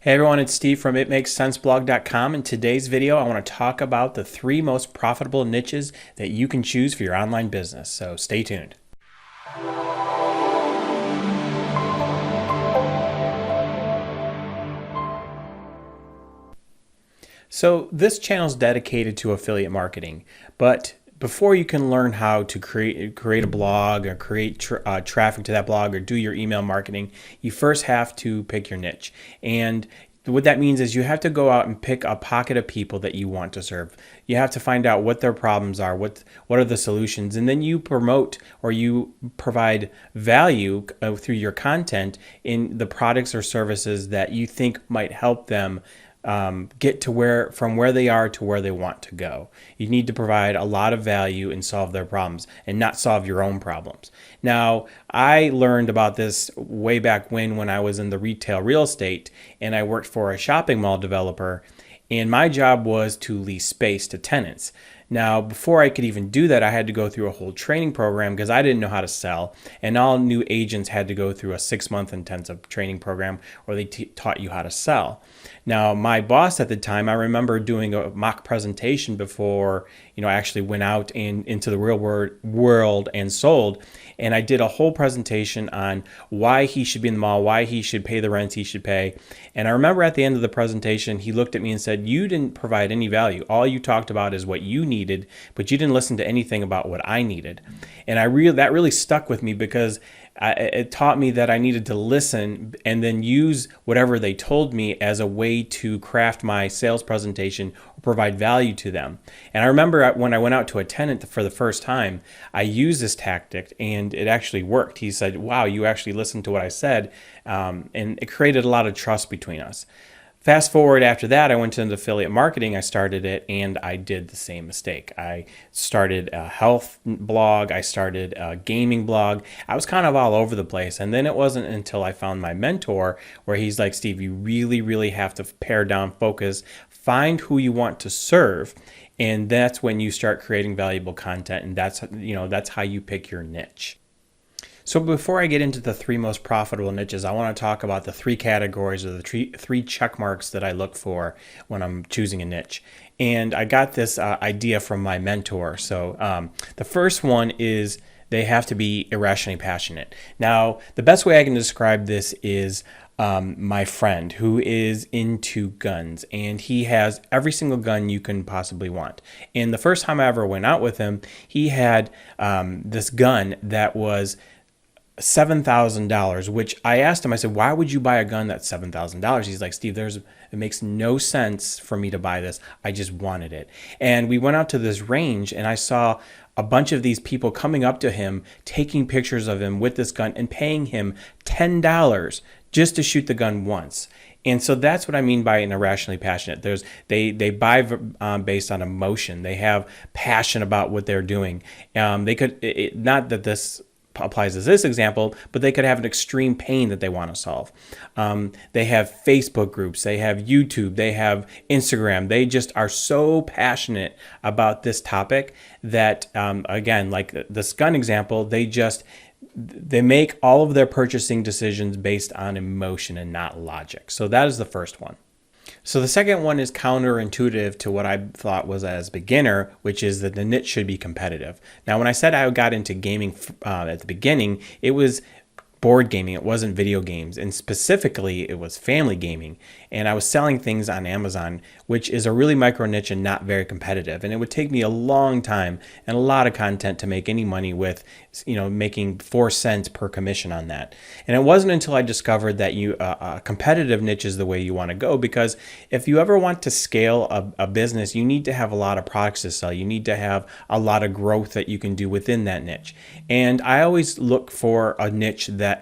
Hey everyone, it's Steve from itmakessenseblog.com. In today's video, I want to talk about the 3 most profitable niches that you can choose for your online business. So stay tuned. So this channel is dedicated to affiliate marketing, but before you can learn how to create a blog or create traffic to that blog or do your email marketing, you first have to pick your niche. And what that means is you have to go out and pick a pocket of people that you want to serve. You have to find out what their problems are, what are the solutions, and then you promote or you provide value through your content in the products or services that you think might help them get to from where they are to where they want to go. You need to provide a lot of value and solve their problems and not solve your own problems. Now, I learned about this way back when I was in the retail real estate and I worked for a shopping mall developer, and my job was to lease space to tenants. Now, before I could even do that, I had to go through a whole training program because I didn't know how to sell. And all new agents had to go through a 6-month intensive training program where they taught you how to sell. Now, my boss at the time, I remember doing a mock presentation before, I actually went out into the real world and sold. And I did a whole presentation on why he should be in the mall, why he should pay the rent he should pay. And I remember at the end of the presentation, he looked at me and said, "You didn't provide any value. All you talked about is what you needed, but you didn't listen to anything about what I needed." And that really stuck with me because it taught me that I needed to listen and then use whatever they told me as a way to craft my sales presentation or provide value to them. And I remember when I went out to a tenant for the first time, I used this tactic and it actually worked. He said, "Wow, you actually listened to what I said," and it created a lot of trust between us. Fast forward after that, I went into affiliate marketing. I started it and I did the same mistake. I started a health blog. I started a gaming blog. I was kind of all over the place. And then it wasn't until I found my mentor where he's like, "Steve, you really, really have to pare down, focus, find who you want to serve." And that's when you start creating valuable content. And that's how you pick your niche. So before I get into the 3 most profitable niches, I want to talk about the 3 categories or the three check marks that I look for when I'm choosing a niche. And I got this idea from my mentor. So the first one is they have to be irrationally passionate. Now, the best way I can describe this is my friend who is into guns, and he has every single gun you can possibly want. And the first time I ever went out with him, he had this gun that was $7,000, which I asked him, I said, "Why would you buy a gun that's $7,000? He's like, "Steve, it makes no sense for me to buy this. I just wanted it." And we went out to this range and I saw a bunch of these people coming up to him, taking pictures of him with this gun and paying him $10 just to shoot the gun once. And so that's what I mean by an irrationally passionate. They buy based on emotion. They have passion about what they're doing. Not that this applies as this example, but they could have an extreme pain that they want to solve. They have Facebook groups, they have YouTube, they have Instagram. They just are so passionate about this topic that, again, like this gun example, they make all of their purchasing decisions based on emotion and not logic. So that is the first one. So the second one is counterintuitive to what I thought was as beginner, which is that the niche should be competitive. Now, when I said I got into gaming at the beginning, it was board gaming. It wasn't video games, and specifically it was family gaming. And I was selling things on Amazon, which is a really micro niche and not very competitive. And it would take me a long time and a lot of content to make any money with, making 4 cents per commission on that. And it wasn't until I discovered that a competitive niche is the way you want to go, because if you ever want to scale a business, you need to have a lot of products to sell. You need to have a lot of growth that you can do within that niche. And I always look for a niche that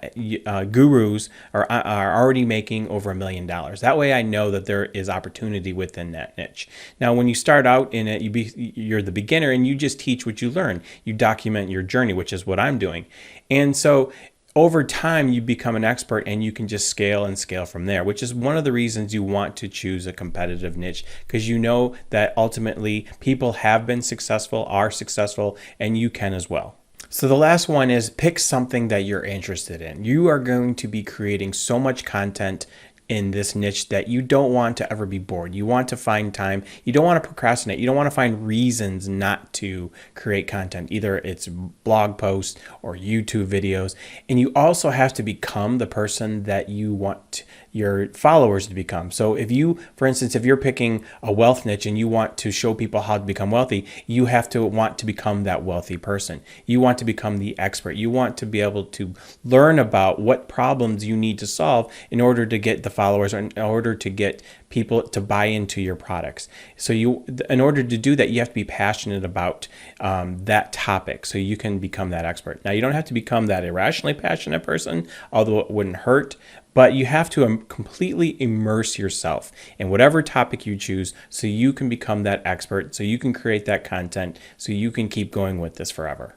gurus are already making over $1 million. That way I know that there is opportunity within that niche. Now, when you start out in it, you're the beginner and you just teach what you learn. You document your journey, which is what I'm doing. And so over time, you become an expert and you can just scale and scale from there, which is one of the reasons you want to choose a competitive niche, because you know that ultimately people have been successful, are successful, and you can as well. So the last one is pick something that you're interested in. You are going to be creating so much content in this niche that you don't want to ever be bored. You want to find time. You don't want to procrastinate. You don't want to find reasons not to create content. Either it's blog posts or YouTube videos. And you also have to become the person that you want your followers to become. So if you, for instance, if you're picking a wealth niche and you want to show people how to become wealthy, you have to want to become that wealthy person. You want to become the expert. You want to be able to learn about what problems you need to solve in order to get the followers, or in order to get people to buy into your products. So in order to do that, you have to be passionate about that topic so you can become that expert. Now, you don't have to become that irrationally passionate person, although it wouldn't hurt, but you have to completely immerse yourself in whatever topic you choose so you can become that expert, so you can create that content, so you can keep going with this forever.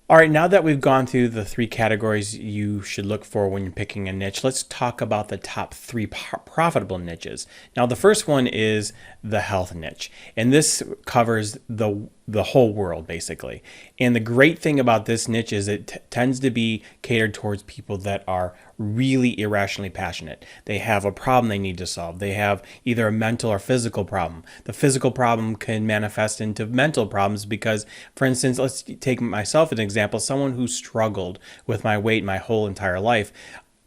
All right, now that we've gone through the 3 categories you should look for when you're picking a niche, let's talk about the top 3 profitable niches. Now, the first one is the health niche, and this covers the whole world, basically. And the great thing about this niche is it tends to be catered towards people that are really irrationally passionate. They have a problem they need to solve. They have either a mental or physical problem. The physical problem can manifest into mental problems because, for instance, let's take myself as an example, someone who struggled with my weight my whole entire life.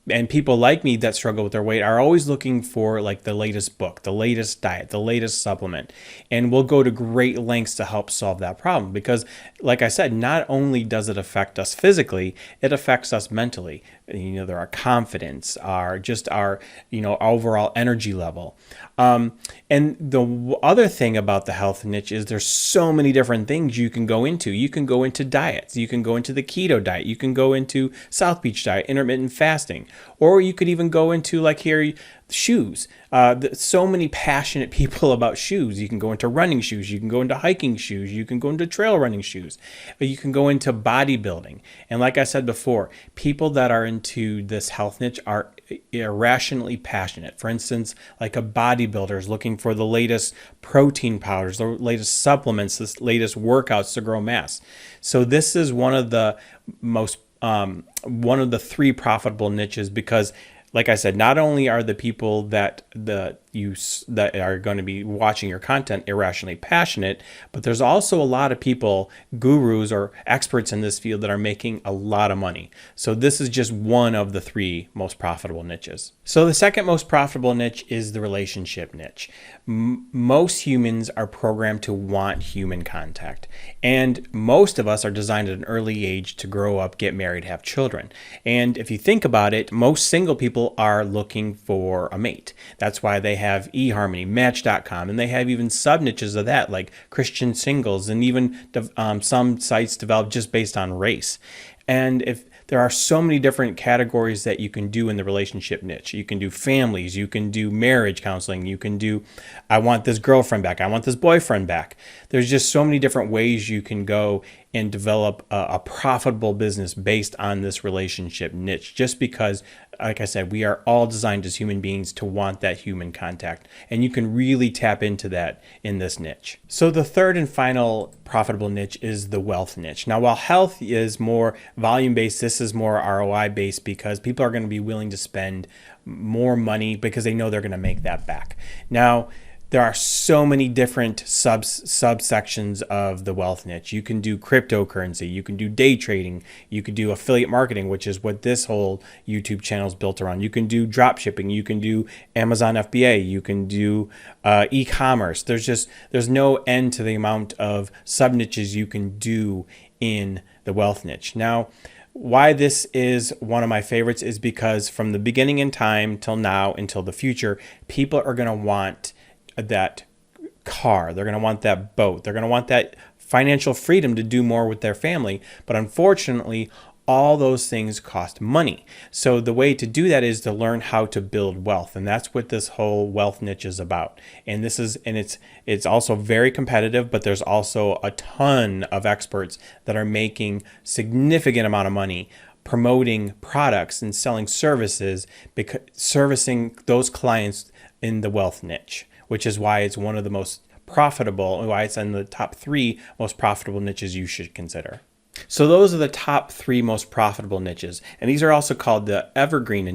And people like me that struggle with their weight are always looking for like the latest book, the latest diet, the latest supplement. And we'll go to great lengths to help solve that problem because, like I said, not only does it affect us physically, it affects us mentally. There our confidence, our overall energy level. And the other thing about the health niche is there's so many different things you can go into. You can go into diets. You can go into the keto diet. You can go into South Beach diet, intermittent fasting, or you could even go into, like here, shoes. So many passionate people about shoes. You can go into running shoes. You can go into hiking shoes. You can go into trail running shoes. You can go into bodybuilding. And like I said before, people that are into this health niche are irrationally passionate. For instance, like a bodybuilder is looking for the latest protein powders, the latest supplements, the latest workouts to grow mass. So this is one of the 3 profitable niches because, like I said, not only are the people that are going to be watching your content irrationally passionate, but there's also a lot of people, gurus or experts in this field, that are making a lot of money. So this is just one of the 3 most profitable niches. So the second most profitable niche is the relationship niche. Most humans are programmed to want human contact, and most of us are designed at an early age to grow up, get married, have children. And if you think about it, most single people are looking for a mate. That's why they have eHarmony, Match.com, and they have even sub niches of that, like Christian singles, and even some sites developed just based on race. And if there are so many different categories that you can do in the relationship niche. You can do families, you can do marriage counseling, you can do, I want this girlfriend back, I want this boyfriend back. There's just so many different ways you can go and develop a profitable business based on this relationship niche, just because, like I said, we are all designed as human beings to want that human contact, and you can really tap into that in this niche. So the third and final profitable niche is the wealth niche. Now, while health is more volume-based, this is more ROI-based because people are going to be willing to spend more money because they know they're going to make that back. Now, there are so many different subsections of the wealth niche. You can do cryptocurrency, you can do day trading, you can do affiliate marketing, which is what this whole YouTube channel is built around. You can do drop shipping, you can do Amazon FBA, you can do e-commerce. There's no end to the amount of sub niches you can do in the wealth niche. Now, why this is one of my favorites is because from the beginning in time till now until the future, people are going to want that car, they're going to want that boat, they're going to want that financial freedom to do more with their family. But unfortunately, all those things cost money. So the way to do that is to learn how to build wealth, and that's what this whole wealth niche is about. And it's also very competitive, but there's also a ton of experts that are making significant amount of money promoting products and selling services, because servicing those clients in the wealth niche, which is why it's one of the most profitable, why it's in the top 3 most profitable niches you should consider. So those are the top 3 most profitable niches, and these are also called the evergreen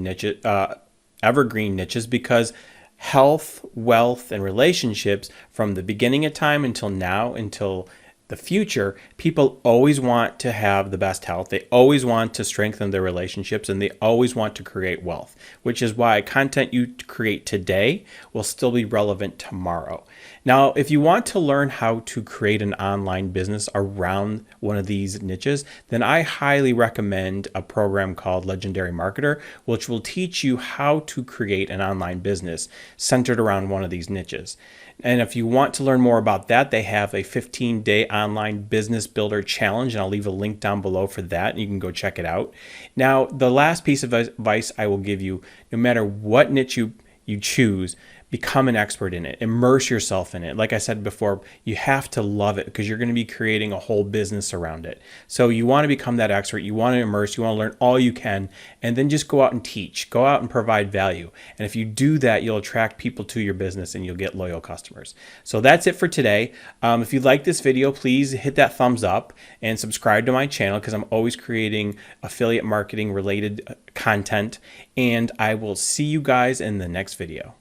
evergreen niches because health, wealth, and relationships from the beginning of time until now, until the future, people always want to have the best health. They always want to strengthen their relationships, and they always want to create wealth, which is why content you create today will still be relevant tomorrow. Now, if you want to learn how to create an online business around one of these niches, then I highly recommend a program called Legendary Marketer, which will teach you how to create an online business centered around one of these niches. And if you want to learn more about that, they have a 15-day online business builder challenge, and I'll leave a link down below for that, and you can go check it out. Now, the last piece of advice I will give you, no matter what niche you choose, become an expert in it. Immerse yourself in it. Like I said before, you have to love it because you're going to be creating a whole business around it. So you want to become that expert. You want to immerse. You want to learn all you can, and then just go out and teach. Go out and provide value. And if you do that, you'll attract people to your business and you'll get loyal customers. So that's it for today. If you like this video, please hit that thumbs up and subscribe to my channel because I'm always creating affiliate marketing related content. And I will see you guys in the next video.